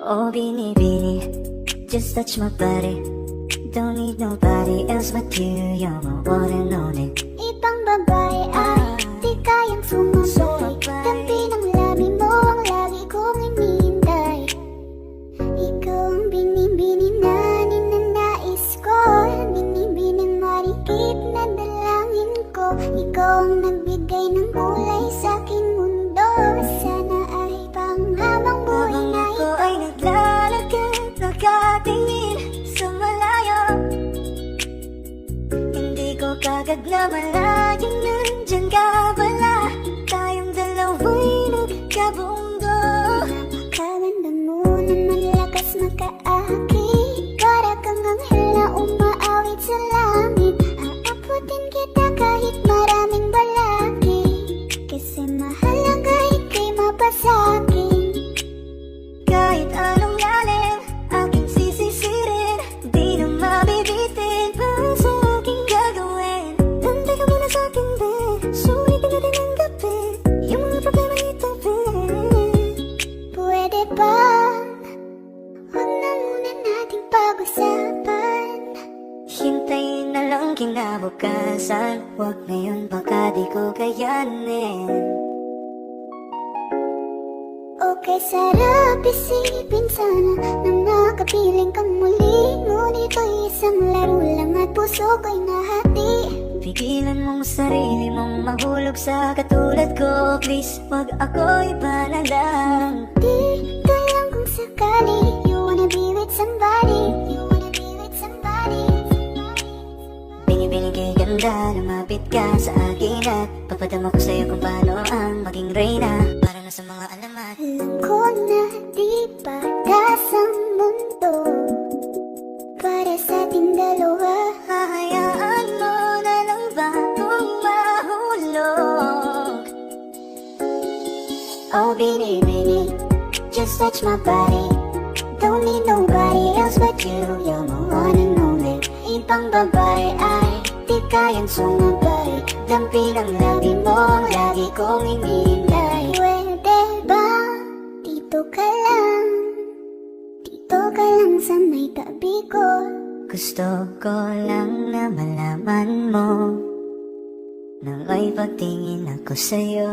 Oh, binibini, just touch my body. Don't need nobody else but you. You're my one and only. Ibang babae ay di kayang sumabay. Dampi ng labi mo ang lagi kong inihintay. Ikaw ang binibini na ninanais ko. Binibining marikit na dalangin ko. Ikaw ang nagbigay ng kulay sa aking mundo. Sana ay panghabang buhay na Ako ay naglalakad, nakatingin sa malayo. Hindi ko kagad na malayang nandyan ka pala. Tayong dalawa'y nagkabundo. Napakaganda mo na malakas makaaki. Para kang anghel na umaawit sa langit. Aabutin kita kahit maraming balaki. Kasi mahalaga ika'y mapasakin. Kahit anong lalim, aking sisisirin. Di na mabibitin pa sa aking gagawin. Nanda ka muna sa akin, babe. Sulitin natin ang gabi. Yung mga problema itabi. Pwede ba? Huwag na muna nating pag-usapan. Hintayin na lang kinabukasan. Huwag ngayon baka di ko kayanin. Okay, sarap isipin sana na nakapiling ka muli. Ngunit ito'y isang laro lang at puso ko'y nahati. Pigilan mong sarili mong mahulog sa katulad ko. Please, wag ako'y na lang. Dito lang kung sakali. You wanna be with somebody. You wanna be with somebody. Bini-bini kay ganda, lumapit ka sa akin at papadama ko sa'yo kung paano ang maging reyna. Para na sa mga alamat. Alam ko na di patas ang mundo para sa ating dalawa. Hahayaan mo na lang ba kung mahulog? Oh, bini-bini, just touch my body. Don't need nobody else but you. You're my one and only. Ibang babae ay di kayang sumabay. Dampi ng labi mo ang lagi kong inihintay. Pwede ba? Dito ka lang. Dito ka lang sa may tabi ko. Gusto ko lang na malaman mo na may pagtingin ako sa'yo.